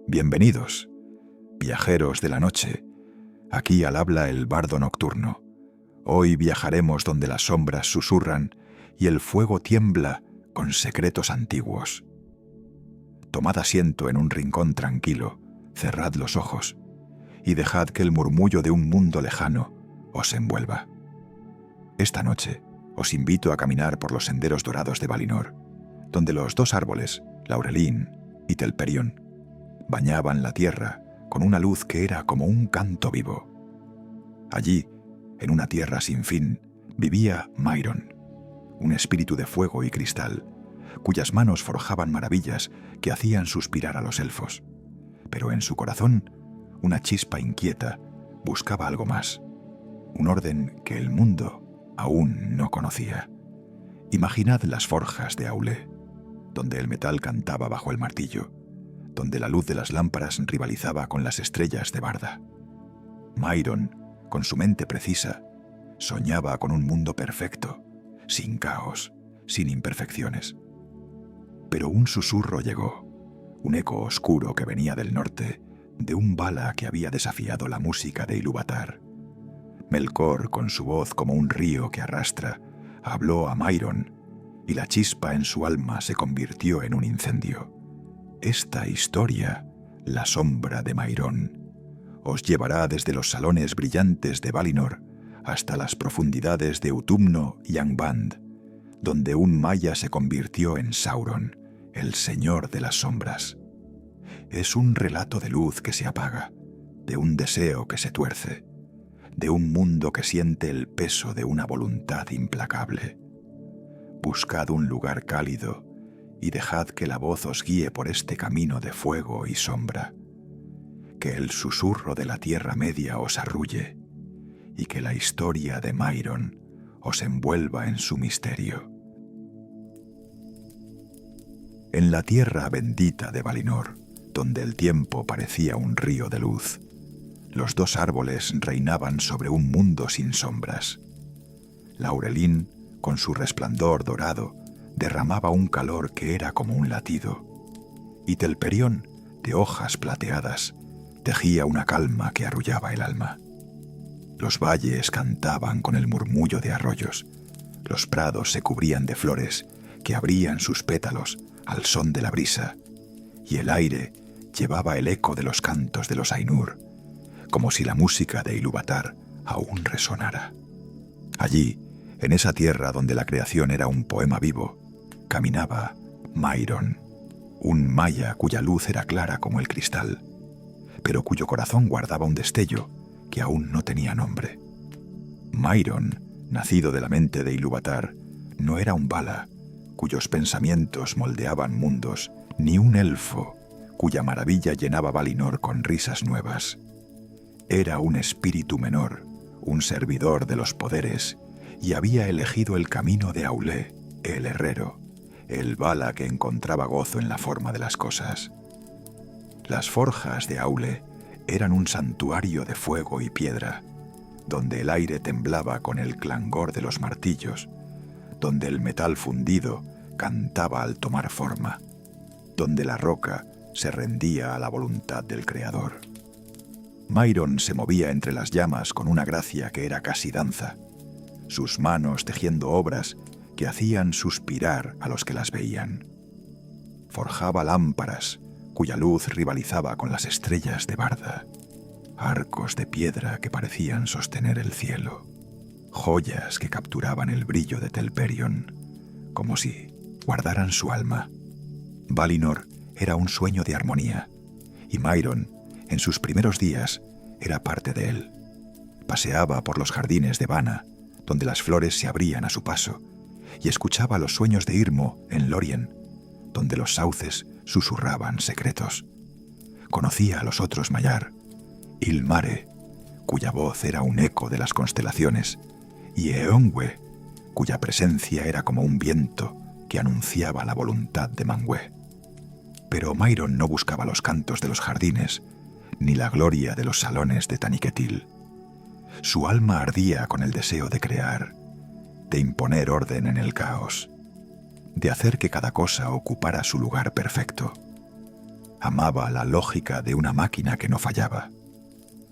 Bienvenidos, viajeros de la noche, aquí al habla el bardo nocturno. Hoy viajaremos donde las sombras susurran y el fuego tiembla con secretos antiguos. Tomad asiento en un rincón tranquilo, cerrad los ojos y dejad que el murmullo de un mundo lejano os envuelva. Esta noche os invito a caminar por los senderos dorados de Valinor, donde los dos árboles, Laurelin y Telperion, bañaban la tierra con una luz que era como un canto vivo. Allí, en una tierra sin fin, vivía Mairon, un espíritu de fuego y cristal, cuyas manos forjaban maravillas que hacían suspirar a los elfos. Pero en su corazón, una chispa inquieta buscaba algo más, un orden que el mundo aún no conocía. Imaginad las forjas de Aule, donde el metal cantaba bajo el martillo, donde la luz de las lámparas rivalizaba con las estrellas de Barda. Mairon, con su mente precisa, soñaba con un mundo perfecto, sin caos, sin imperfecciones. Pero un susurro llegó, un eco oscuro que venía del norte, de un Vala que había desafiado la música de Ilúvatar. Melkor, con su voz como un río que arrastra, habló a Mairon, y la chispa en su alma se convirtió en un incendio. Esta historia, la sombra de Mairon, os llevará desde los salones brillantes de Valinor hasta las profundidades de Utumno y Angband, donde un maya se convirtió en Sauron, el señor de las sombras. Es un relato de luz que se apaga, de un deseo que se tuerce, de un mundo que siente el peso de una voluntad implacable. Buscad un lugar cálido y dejad que la voz os guíe por este camino de fuego y sombra. Que el susurro de la Tierra Media os arrulle y que la historia de Mairon os envuelva en su misterio. En la tierra bendita de Valinor, donde el tiempo parecía un río de luz, los dos árboles reinaban sobre un mundo sin sombras. Laurelin, con su resplandor dorado, derramaba un calor que era como un latido, y Telperion, de hojas plateadas, tejía una calma que arrullaba el alma. Los valles cantaban con el murmullo de arroyos, los prados se cubrían de flores que abrían sus pétalos al son de la brisa, y el aire llevaba el eco de los cantos de los Ainur, como si la música de Ilúvatar aún resonara. Allí, en esa tierra donde la creación era un poema vivo, caminaba Mairon, un maya cuya luz era clara como el cristal, pero cuyo corazón guardaba un destello que aún no tenía nombre. Mairon, nacido de la mente de Ilúvatar, no era un Vala, cuyos pensamientos moldeaban mundos, ni un elfo, cuya maravilla llenaba Valinor con risas nuevas. Era un espíritu menor, un servidor de los poderes, y había elegido el camino de Aule, el herrero, el Vala que encontraba gozo en la forma de las cosas. Las forjas de Aule eran un santuario de fuego y piedra, donde el aire temblaba con el clangor de los martillos, donde el metal fundido cantaba al tomar forma, donde la roca se rendía a la voluntad del Creador. Mairon se movía entre las llamas con una gracia que era casi danza, sus manos tejiendo obras que hacían suspirar a los que las veían. Forjaba lámparas, cuya luz rivalizaba con las estrellas de Barda, arcos de piedra que parecían sostener el cielo, joyas que capturaban el brillo de Telperion, como si guardaran su alma. Valinor era un sueño de armonía, y Mairon, en sus primeros días, era parte de él. Paseaba por los jardines de Vana, donde las flores se abrían a su paso, y escuchaba los sueños de Irmo en Lórien, donde los sauces susurraban secretos. Conocía a los otros Maiar, Ilmare, cuya voz era un eco de las constelaciones, y Eonwe, cuya presencia era como un viento que anunciaba la voluntad de Manwë. Pero Mairon no buscaba los cantos de los jardines, ni la gloria de los salones de Taniquetil. Su alma ardía con el deseo de crear, de imponer orden en el caos, de hacer que cada cosa ocupara su lugar perfecto. Amaba la lógica de una máquina que no fallaba,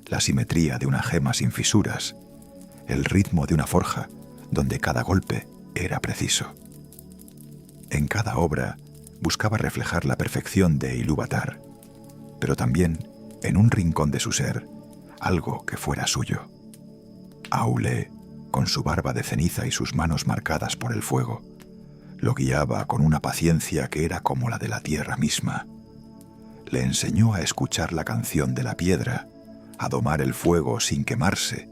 la simetría de una gema sin fisuras, el ritmo de una forja donde cada golpe era preciso. En cada obra buscaba reflejar la perfección de Ilúvatar, pero también, en un rincón de su ser, algo que fuera suyo. Aule, con su barba de ceniza y sus manos marcadas por el fuego, lo guiaba con una paciencia que era como la de la tierra misma. Le enseñó a escuchar la canción de la piedra, a domar el fuego sin quemarse,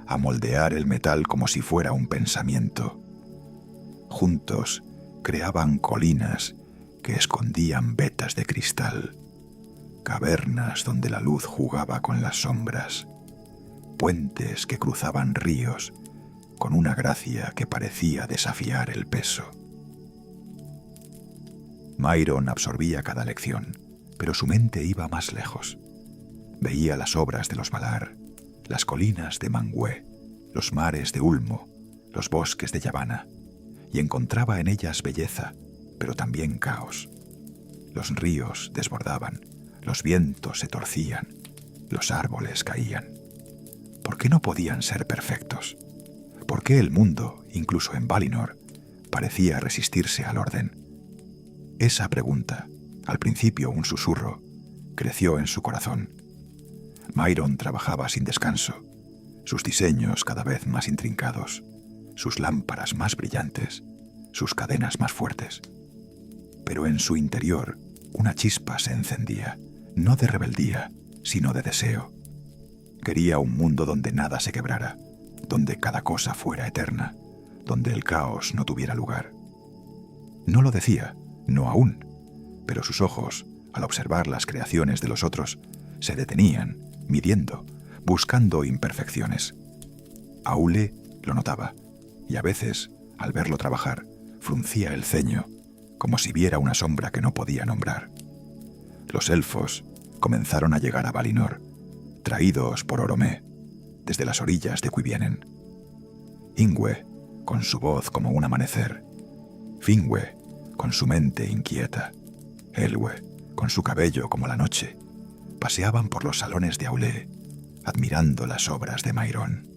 a moldear el metal como si fuera un pensamiento. Juntos creaban colinas que escondían vetas de cristal, cavernas donde la luz jugaba con las sombras, puentes que cruzaban ríos con una gracia que parecía desafiar el peso. Mairon absorbía cada lección, pero su mente iba más lejos. Veía las obras de los Valar, las colinas de Manwë, los mares de Ulmo, los bosques de Yavanna, y encontraba en ellas belleza, pero también caos. Los ríos desbordaban, los vientos se torcían, los árboles caían. ¿Por qué no podían ser perfectos? ¿Por qué el mundo, incluso en Valinor, parecía resistirse al orden? Esa pregunta, al principio un susurro, creció en su corazón. Mairon trabajaba sin descanso, sus diseños cada vez más intrincados, sus lámparas más brillantes, sus cadenas más fuertes. Pero en su interior una chispa se encendía, no de rebeldía, sino de deseo. Quería un mundo donde nada se quebrara, donde cada cosa fuera eterna, donde el caos no tuviera lugar. No lo decía, no aún, pero sus ojos, al observar las creaciones de los otros, se detenían, midiendo, buscando imperfecciones. Aule lo notaba, y a veces, al verlo trabajar, fruncía el ceño, como si viera una sombra que no podía nombrar. Los elfos comenzaron a llegar a Valinor, traídos por Oromé, desde las orillas de Cuivienen. Ingwe, con su voz como un amanecer. Finwë, con su mente inquieta. Elwë, con su cabello como la noche, paseaban por los salones de Aule, admirando las obras de Mairon.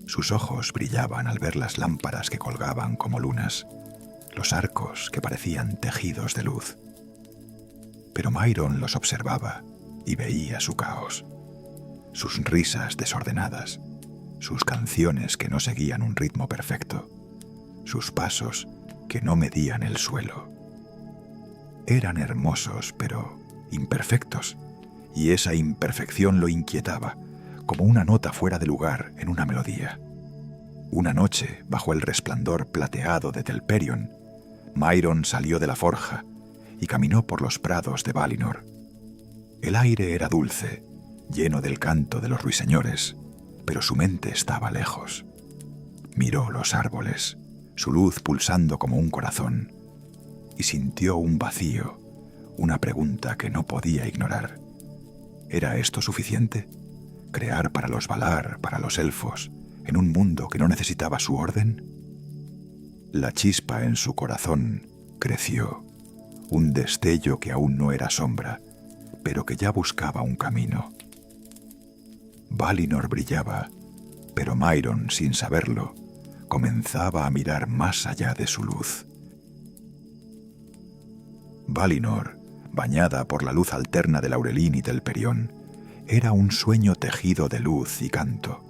Sus ojos brillaban al ver las lámparas que colgaban como lunas, los arcos que parecían tejidos de luz. Pero Mairon los observaba y veía su caos, sus risas desordenadas, sus canciones que no seguían un ritmo perfecto, sus pasos que no medían el suelo. Eran hermosos, pero imperfectos, y esa imperfección lo inquietaba, como una nota fuera de lugar en una melodía. Una noche, bajo el resplandor plateado de Telperion, Mairon salió de la forja y caminó por los prados de Valinor. El aire era dulce, lleno del canto de los ruiseñores, pero su mente estaba lejos. Miró los árboles, su luz pulsando como un corazón, y sintió un vacío, una pregunta que no podía ignorar. ¿Era esto suficiente? ¿Crear para los Valar, para los elfos, en un mundo que no necesitaba su orden? La chispa en su corazón creció, un destello que aún no era sombra, pero que ya buscaba un camino. Valinor brillaba, pero Mairon, sin saberlo, comenzaba a mirar más allá de su luz. Valinor, bañada por la luz alterna de Laurelin y Telperion, era un sueño tejido de luz y canto,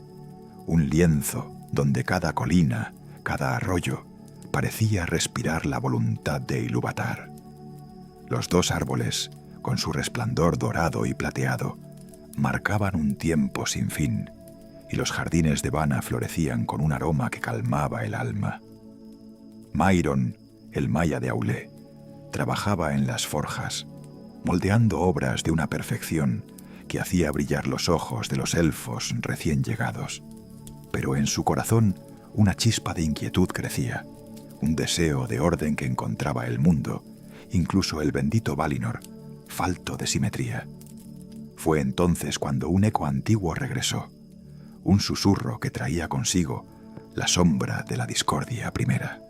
un lienzo donde cada colina, cada arroyo, parecía respirar la voluntad de Ilúvatar. Los dos árboles, con su resplandor dorado y plateado, marcaban un tiempo sin fin, y los jardines de Vanna florecían con un aroma que calmaba el alma. Mairon, el Maya de Aule, trabajaba en las forjas, moldeando obras de una perfección que hacía brillar los ojos de los elfos recién llegados. Pero en su corazón una chispa de inquietud crecía, un deseo de orden que encontraba el mundo, incluso el bendito Valinor, falto de simetría. Fue entonces cuando un eco antiguo regresó, un susurro que traía consigo la sombra de la discordia primera.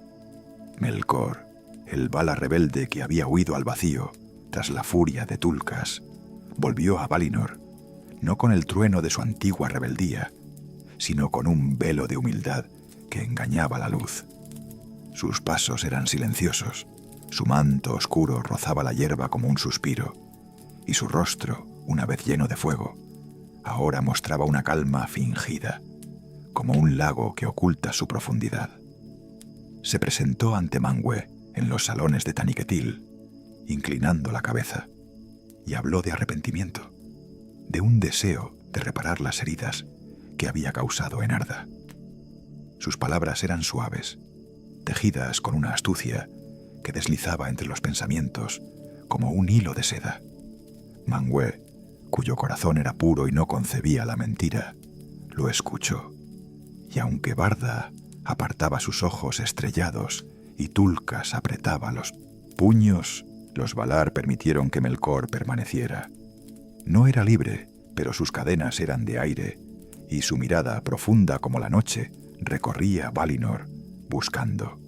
Melkor, el Vala rebelde que había huido al vacío, tras la furia de Tulkas, volvió a Valinor, no con el trueno de su antigua rebeldía, sino con un velo de humildad que engañaba la luz. Sus pasos eran silenciosos, su manto oscuro rozaba la hierba como un suspiro, y su rostro, una vez lleno de fuego, ahora mostraba una calma fingida, como un lago que oculta su profundidad. Se presentó ante Manwë en los salones de Taniquetil, inclinando la cabeza, y habló de arrepentimiento, de un deseo de reparar las heridas que había causado en Arda. Sus palabras eran suaves, tejidas con una astucia que deslizaba entre los pensamientos como un hilo de seda. Manwë, cuyo corazón era puro y no concebía la mentira, lo escuchó, y aunque Barda apartaba sus ojos estrellados y Tulkas apretaba los puños, los Valar permitieron que Melkor permaneciera. No era libre, pero sus cadenas eran de aire, y su mirada, profunda como la noche, recorría Valinor, buscando.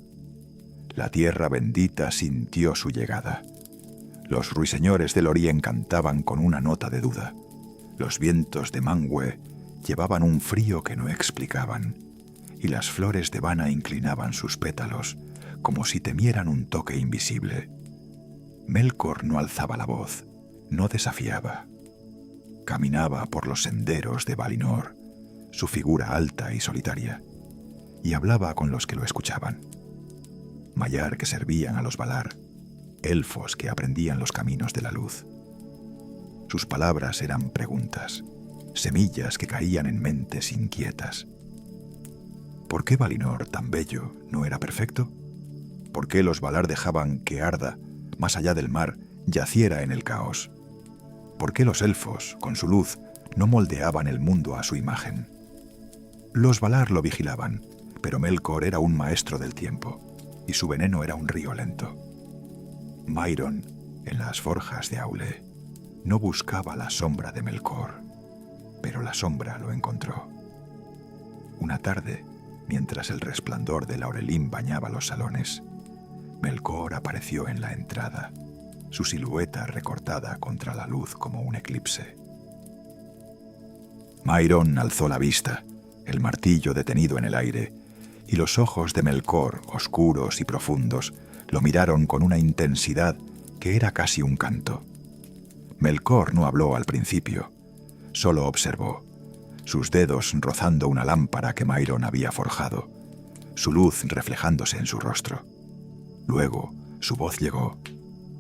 La tierra bendita sintió su llegada. Los ruiseñores del Orien cantaban con una nota de duda. Los vientos de Manwë llevaban un frío que no explicaban, y las flores de Vana inclinaban sus pétalos, como si temieran un toque invisible. Melkor no alzaba la voz, no desafiaba. Caminaba por los senderos de Valinor, su figura alta y solitaria, y hablaba con los que lo escuchaban. Maiar que servían a los Valar, elfos que aprendían los caminos de la luz. Sus palabras eran preguntas, semillas que caían en mentes inquietas. ¿Por qué Valinor, tan bello, no era perfecto? ¿Por qué los Valar dejaban que Arda, más allá del mar, yaciera en el caos? ¿Por qué los elfos, con su luz, no moldeaban el mundo a su imagen? Los Valar lo vigilaban, pero Melkor era un maestro del tiempo, y su veneno era un río lento. Mairon, en las forjas de Aule, no buscaba la sombra de Melkor, pero la sombra lo encontró. Una tarde, mientras el resplandor del laurelín bañaba los salones, Melkor apareció en la entrada, su silueta recortada contra la luz como un eclipse. Mairon alzó la vista, el martillo detenido en el aire, y los ojos de Melkor, oscuros y profundos, lo miraron con una intensidad que era casi un canto. Melkor no habló al principio, solo observó, sus dedos rozando una lámpara que Mairon había forjado, su luz reflejándose en su rostro. Luego, su voz llegó,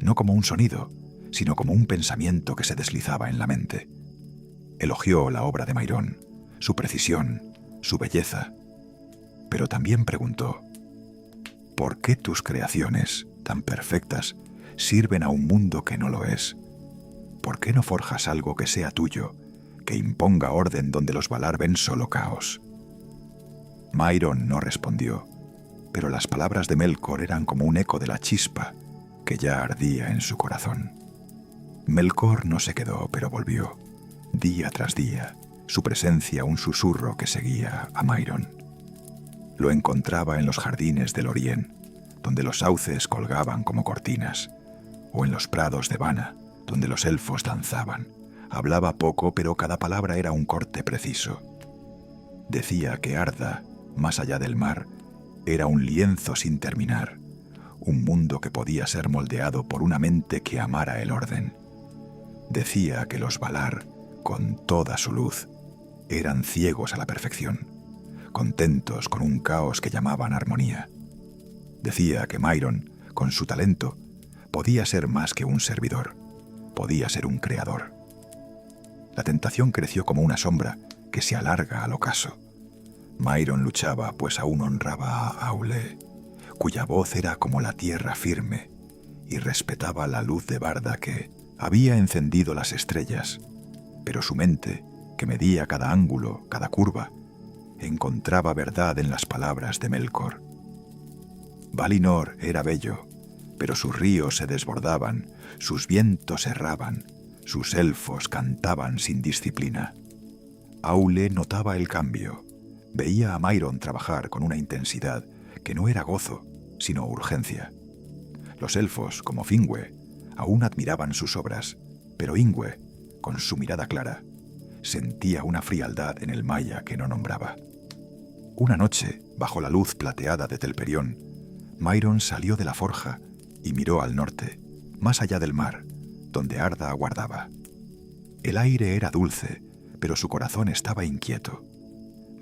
no como un sonido, sino como un pensamiento que se deslizaba en la mente. Elogió la obra de Mairon, su precisión, su belleza, pero también preguntó, ¿por qué tus creaciones, tan perfectas, sirven a un mundo que no lo es? ¿Por qué no forjas algo que sea tuyo, que imponga orden donde los Valar ven solo caos? Mairon no respondió, pero las palabras de Melkor eran como un eco de la chispa que ya ardía en su corazón. Melkor no se quedó, pero volvió, día tras día, su presencia un susurro que seguía a Mairon. Lo encontraba en los jardines del Orien, donde los sauces colgaban como cortinas, o en los prados de Vana, donde los elfos danzaban. Hablaba poco, pero cada palabra era un corte preciso. Decía que Arda, más allá del mar, era un lienzo sin terminar, un mundo que podía ser moldeado por una mente que amara el orden. Decía que los Valar, con toda su luz, eran ciegos a la perfección, contentos con un caos que llamaban armonía. Decía que Mairon, con su talento, podía ser más que un servidor, podía ser un creador. La tentación creció como una sombra que se alarga al ocaso. Mairon luchaba, pues aún honraba a Aule, cuya voz era como la tierra firme, y respetaba la luz de Barda que había encendido las estrellas, pero su mente, que medía cada ángulo, cada curva, encontraba verdad en las palabras de Melkor. Valinor era bello, pero sus ríos se desbordaban, sus vientos erraban, sus elfos cantaban sin disciplina. Aule notaba el cambio, veía a Mairon trabajar con una intensidad que no era gozo, sino urgencia. Los elfos, como Finwë, aún admiraban sus obras, pero Yngwe, con su mirada clara, sentía una frialdad en el maya que no nombraba. Una noche, bajo la luz plateada de Telperión, Myron salió de la forja y miró al norte, más allá del mar, donde Arda aguardaba. El aire era dulce, pero su corazón estaba inquieto.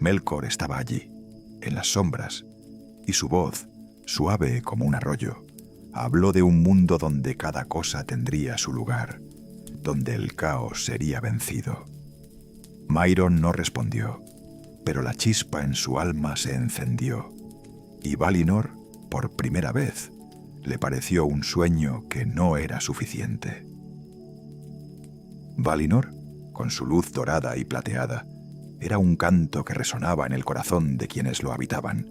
Melkor estaba allí, en las sombras, y su voz, suave como un arroyo, habló de un mundo donde cada cosa tendría su lugar, donde el caos sería vencido. Myron no respondió, pero la chispa en su alma se encendió, y Valinor, por primera vez, le pareció un sueño que no era suficiente. Valinor, con su luz dorada y plateada, era un canto que resonaba en el corazón de quienes lo habitaban,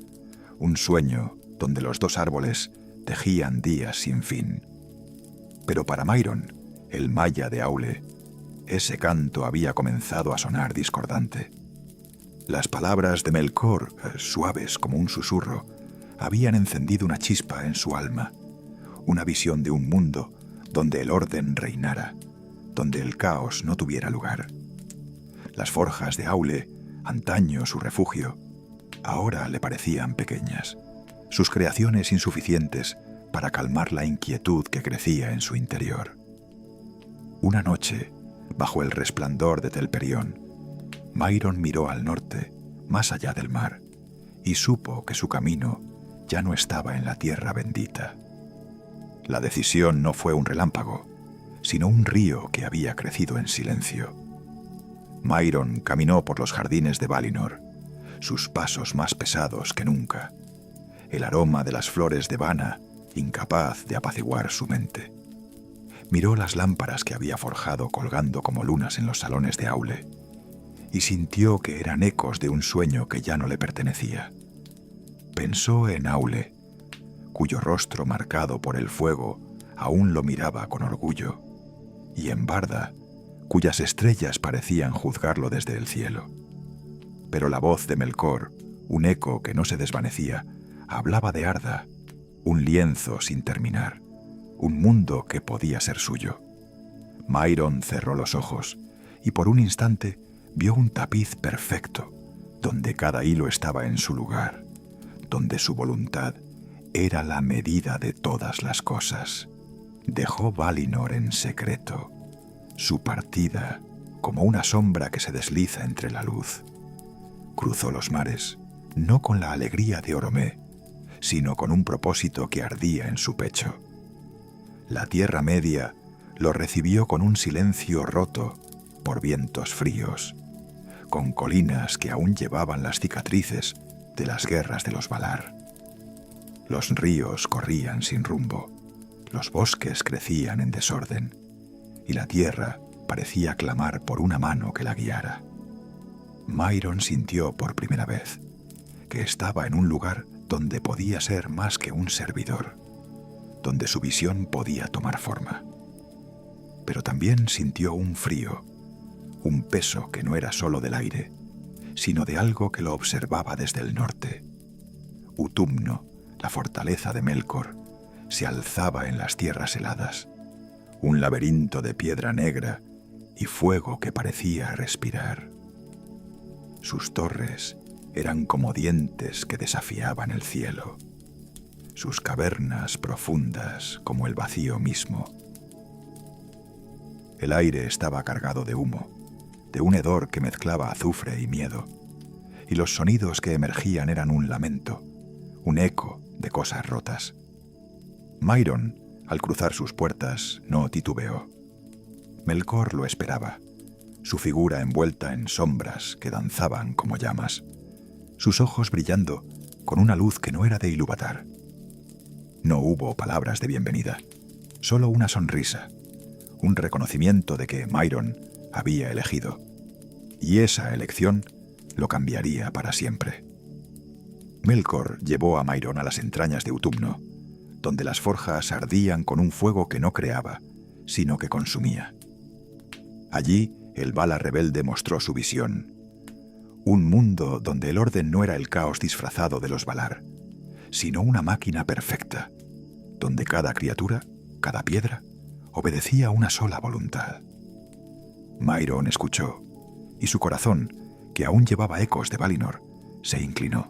un sueño donde los dos árboles tejían días sin fin. Pero para Myron, el maya de Aule, ese canto había comenzado a sonar discordante. Las palabras de Melkor, suaves como un susurro, habían encendido una chispa en su alma, una visión de un mundo donde el orden reinara, donde el caos no tuviera lugar. Las forjas de Aule, antaño su refugio, ahora le parecían pequeñas, sus creaciones insuficientes para calmar la inquietud que crecía en su interior. Una noche, bajo el resplandor de Telperión, Myron miró al norte, más allá del mar, y supo que su camino ya no estaba en la tierra bendita. La decisión no fue un relámpago, sino un río que había crecido en silencio. Myron caminó por los jardines de Valinor, sus pasos más pesados que nunca, el aroma de las flores de Vana incapaz de apaciguar su mente. Miró las lámparas que había forjado colgando como lunas en los salones de Aule y sintió que eran ecos de un sueño que ya no le pertenecía. Pensó en Aule, cuyo rostro marcado por el fuego aún lo miraba con orgullo, y en Barda, cuyas estrellas parecían juzgarlo desde el cielo. Pero la voz de Melkor, un eco que no se desvanecía, hablaba de Arda, un lienzo sin terminar, un mundo que podía ser suyo. Myron cerró los ojos y por un instante vio un tapiz perfecto, donde cada hilo estaba en su lugar, donde su voluntad era la medida de todas las cosas. Dejó Valinor en secreto, su partida como una sombra que se desliza entre la luz. Cruzó los mares, no con la alegría de Oromé, sino con un propósito que ardía en su pecho. La Tierra Media lo recibió con un silencio roto por vientos fríos, con colinas que aún llevaban las cicatrices de las guerras de los Valar. Los ríos corrían sin rumbo, los bosques crecían en desorden, y la tierra parecía clamar por una mano que la guiara. Myron sintió por primera vez que estaba en un lugar donde podía ser más que un servidor, donde su visión podía tomar forma. Pero también sintió un frío, un peso que no era solo del aire, sino de algo que lo observaba desde el norte. Utumno, la fortaleza de Melkor, se alzaba en las tierras heladas, un laberinto de piedra negra y fuego que parecía respirar. Sus torres eran como dientes que desafiaban el cielo, sus cavernas profundas como el vacío mismo. El aire estaba cargado de humo, de un hedor que mezclaba azufre y miedo, y los sonidos que emergían eran un lamento, un eco de cosas rotas. Myron, al cruzar sus puertas, no titubeó. Melkor lo esperaba, su figura envuelta en sombras que danzaban como llamas, sus ojos brillando con una luz que no era de Ilúvatar. No hubo palabras de bienvenida, solo una sonrisa, un reconocimiento de que Myron había elegido, y esa elección lo cambiaría para siempre. Melkor llevó a Myron a las entrañas de Utumno, donde las forjas ardían con un fuego que no creaba, sino que consumía. Allí, el Vala rebelde mostró su visión. Un mundo donde el orden no era el caos disfrazado de los Valar, sino una máquina perfecta, donde cada criatura, cada piedra, obedecía una sola voluntad. Mairon escuchó, y su corazón, que aún llevaba ecos de Valinor, se inclinó.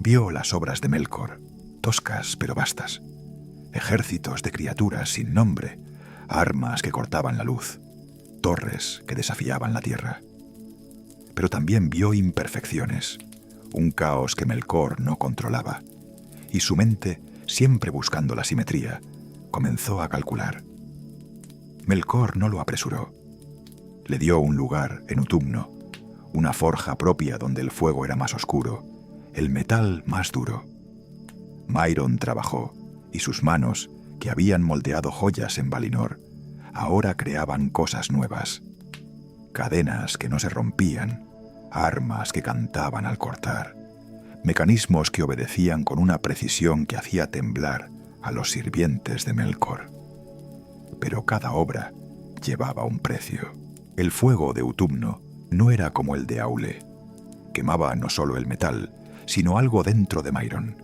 Vio las obras de Melkor, toscas pero vastas, ejércitos de criaturas sin nombre, armas que cortaban la luz, torres que desafiaban la tierra. Pero también vio imperfecciones, un caos que Melkor no controlaba, y su mente, siempre buscando la simetría, comenzó a calcular. Melkor no lo apresuró. Le dio un lugar en Utumno, una forja propia donde el fuego era más oscuro, el metal más duro. Mairon trabajó, y sus manos, que habían moldeado joyas en Valinor, ahora creaban cosas nuevas. Cadenas que no se rompían, armas que cantaban al cortar, mecanismos que obedecían con una precisión que hacía temblar a los sirvientes de Melkor. Pero cada obra llevaba un precio. El fuego de Utumno no era como el de Aule. Quemaba no solo el metal, sino algo dentro de Mairon.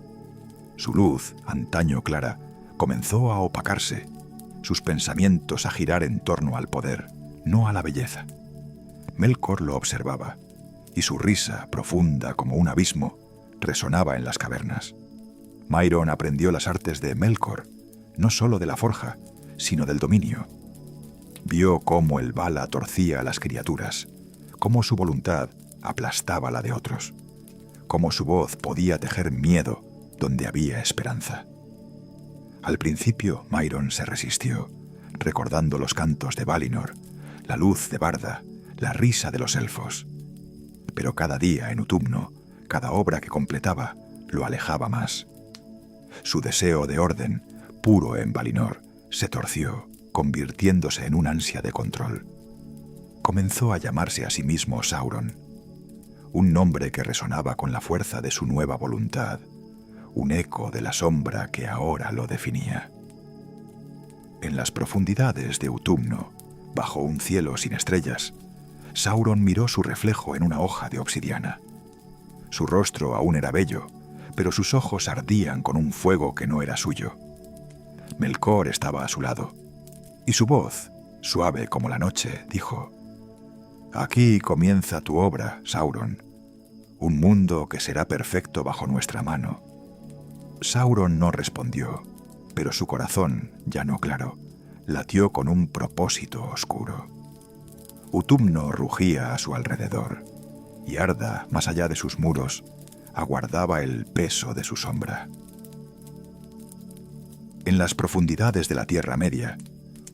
Su luz, antaño clara, comenzó a opacarse, sus pensamientos a girar en torno al poder, no a la belleza. Melkor lo observaba, y su risa, profunda como un abismo, resonaba en las cavernas. Mairon aprendió las artes de Melkor, no solo de la forja, sino del dominio. Vio cómo el Vala torcía a las criaturas, cómo su voluntad aplastaba la de otros, cómo su voz podía tejer miedo donde había esperanza. Al principio Mairon se resistió, recordando los cantos de Valinor, la luz de Barda, la risa de los elfos. Pero cada día en Utumno, cada obra que completaba, lo alejaba más. Su deseo de orden, puro en Valinor, se torció, convirtiéndose en un ansia de control. Comenzó a llamarse a sí mismo Sauron, un nombre que resonaba con la fuerza de su nueva voluntad, un eco de la sombra que ahora lo definía. En las profundidades de Utumno, bajo un cielo sin estrellas, Sauron miró su reflejo en una hoja de obsidiana. Su rostro aún era bello, pero sus ojos ardían con un fuego que no era suyo. Melkor estaba a su lado, y su voz, suave como la noche, dijo: «Aquí comienza tu obra, Sauron, un mundo que será perfecto bajo nuestra mano». Sauron no respondió, pero su corazón, ya no claro, latió con un propósito oscuro. Utumno rugía a su alrededor, y Arda, más allá de sus muros, aguardaba el peso de su sombra. En las profundidades de la Tierra Media,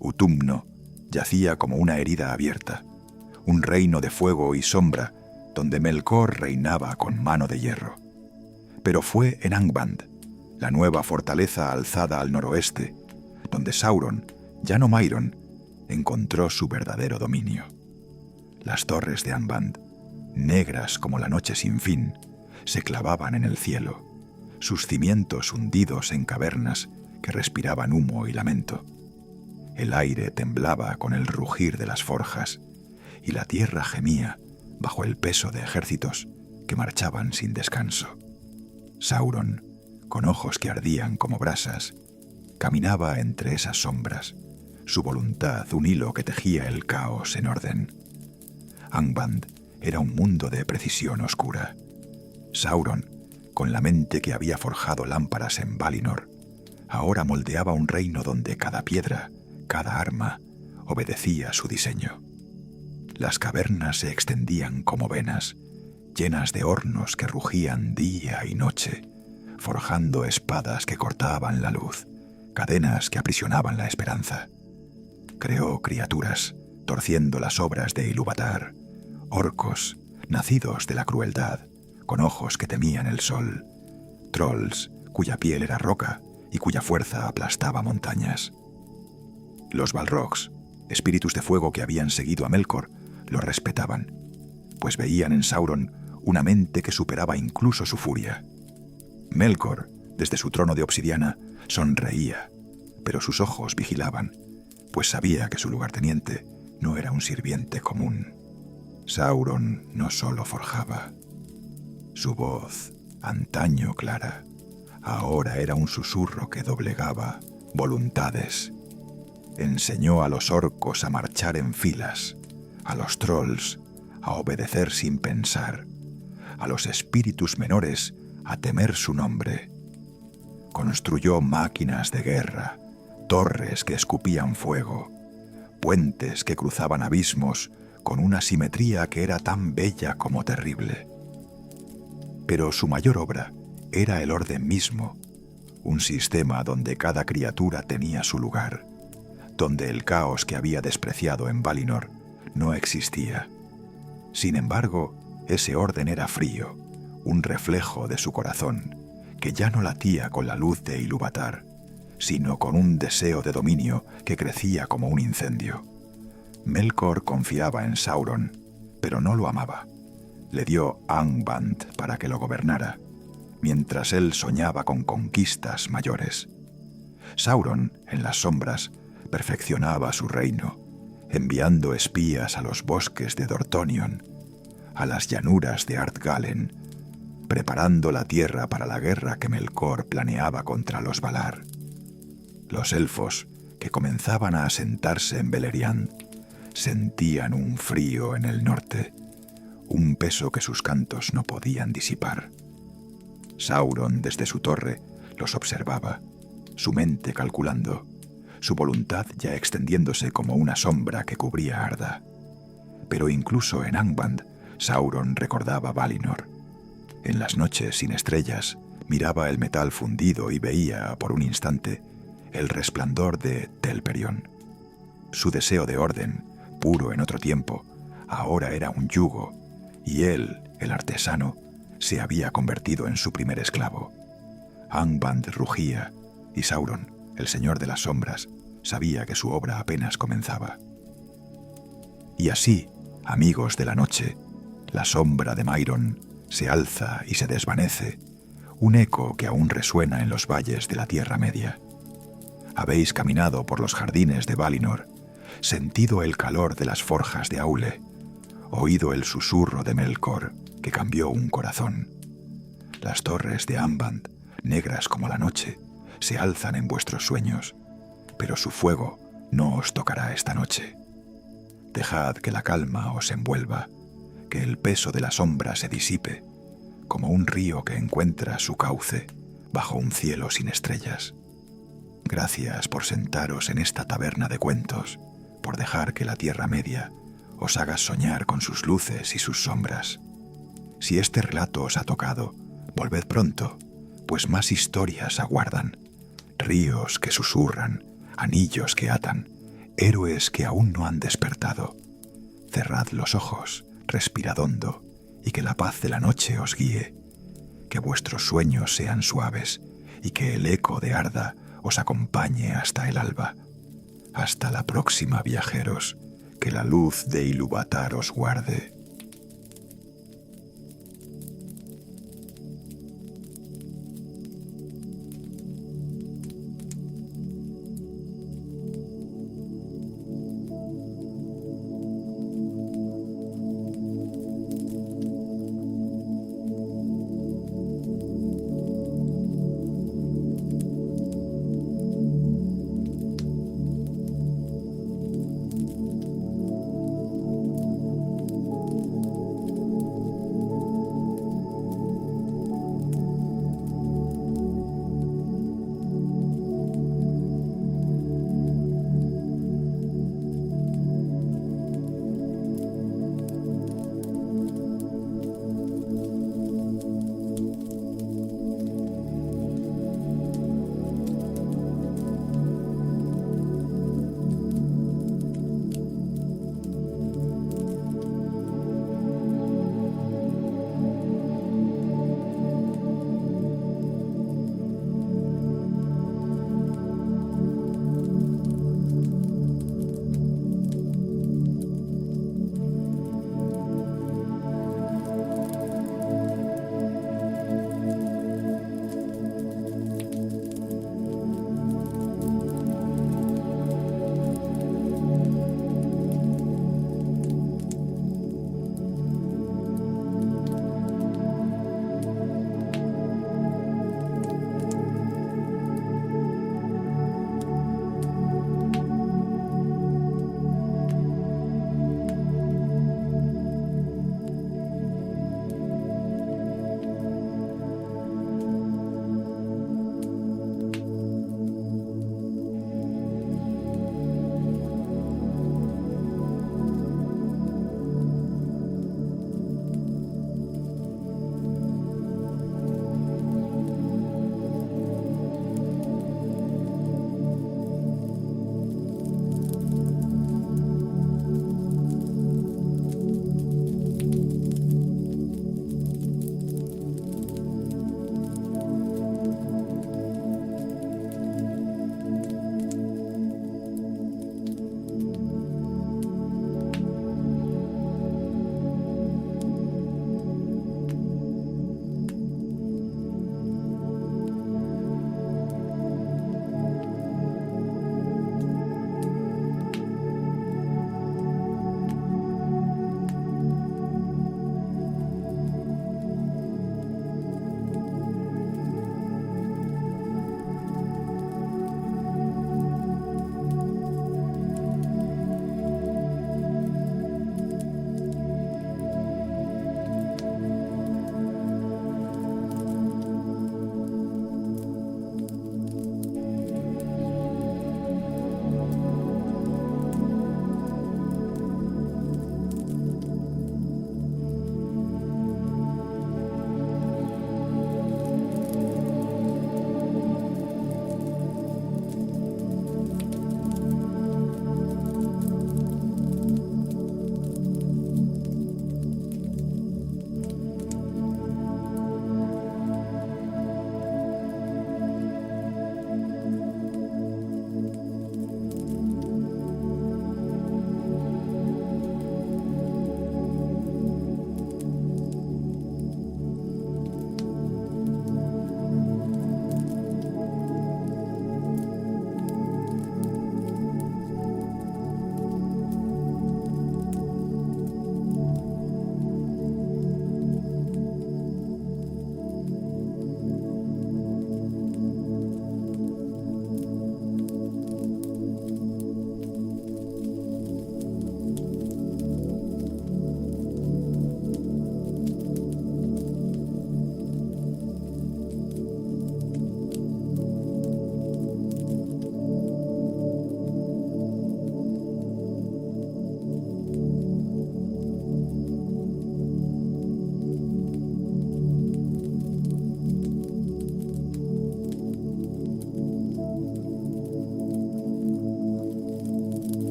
Utumno yacía como una herida abierta, un reino de fuego y sombra donde Melkor reinaba con mano de hierro. Pero fue en Angband, la nueva fortaleza alzada al noroeste, donde Sauron, ya no Mairon, encontró su verdadero dominio. Las torres de Angband, negras como la noche sin fin, se clavaban en el cielo, sus cimientos hundidos en cavernas que respiraban humo y lamento. El aire temblaba con el rugir de las forjas, y la tierra gemía bajo el peso de ejércitos que marchaban sin descanso. Sauron, con ojos que ardían como brasas, caminaba entre esas sombras, su voluntad un hilo que tejía el caos en orden. Angband era un mundo de precisión oscura. Sauron, con la mente que había forjado lámparas en Valinor, ahora moldeaba un reino donde cada piedra, cada arma, obedecía su diseño. Las cavernas se extendían como venas, llenas de hornos que rugían día y noche, forjando espadas que cortaban la luz, cadenas que aprisionaban la esperanza. Creó criaturas, torciendo las obras de Ilúvatar, orcos, nacidos de la crueldad, con ojos que temían el sol, trolls, cuya piel era roca y cuya fuerza aplastaba montañas. Los Balrogs, espíritus de fuego que habían seguido a Melkor, lo respetaban, pues veían en Sauron una mente que superaba incluso su furia. Melkor, desde su trono de obsidiana, sonreía, pero sus ojos vigilaban, pues sabía que su lugarteniente no era un sirviente común. Sauron no solo forjaba. Su voz, antaño clara, ahora era un susurro que doblegaba voluntades. enseñó a los orcos a marchar en filas, a los trolls a obedecer sin pensar, a los espíritus menores a temer su nombre. Construyó máquinas de guerra, torres que escupían fuego, puentes que cruzaban abismos con una simetría que era tan bella como terrible. Pero su mayor obra era el orden mismo, un sistema donde cada criatura tenía su lugar, donde el caos que había despreciado en Valinor no existía. Sin embargo, ese orden era frío, un reflejo de su corazón, que ya no latía con la luz de Ilúvatar, sino con un deseo de dominio que crecía como un incendio. Melkor confiaba en Sauron, pero no lo amaba. Le dio Angband para que lo gobernara, mientras él soñaba con conquistas mayores. Sauron, en las sombras, perfeccionaba su reino, enviando espías a los bosques de Dorthonion, a las llanuras de Ardgalen, preparando la tierra para la guerra que Melkor planeaba contra los Valar. Los elfos, que comenzaban a asentarse en Beleriand, sentían un frío en el norte, un peso que sus cantos no podían disipar. Sauron, desde su torre, los observaba, su mente calculando, su voluntad ya extendiéndose como una sombra que cubría Arda. Pero incluso en Angband, Sauron recordaba Valinor. En las noches sin estrellas, miraba el metal fundido y veía, por un instante, el resplandor de Telperion. Su deseo de orden, puro en otro tiempo, ahora era un yugo, y él, el artesano, se había convertido en su primer esclavo. Angband rugía, y Sauron, el señor de las sombras, sabía que su obra apenas comenzaba. Y así, amigos de la noche, la sombra de Mairon se alza y se desvanece, un eco que aún resuena en los valles de la Tierra Media. Habéis caminado por los jardines de Valinor, sentido el calor de las forjas de Aule, oído el susurro de Melkor, que cambió un corazón. Las torres de Angband, negras como la noche, se alzan en vuestros sueños, pero su fuego no os tocará esta noche. Dejad que la calma os envuelva, que el peso de la sombra se disipe, como un río que encuentra su cauce bajo un cielo sin estrellas. Gracias por sentaros en esta taberna de cuentos, por dejar que la Tierra Media os haga soñar con sus luces y sus sombras. Si este relato os ha tocado, volved pronto, pues más historias aguardan. Ríos que susurran, anillos que atan, héroes que aún no han despertado. Cerrad los ojos, respirad hondo, y que la paz de la noche os guíe. Que vuestros sueños sean suaves, y que el eco de Arda os acompañe hasta el alba. Hasta la próxima, viajeros, que la luz de Ilúvatar os guarde.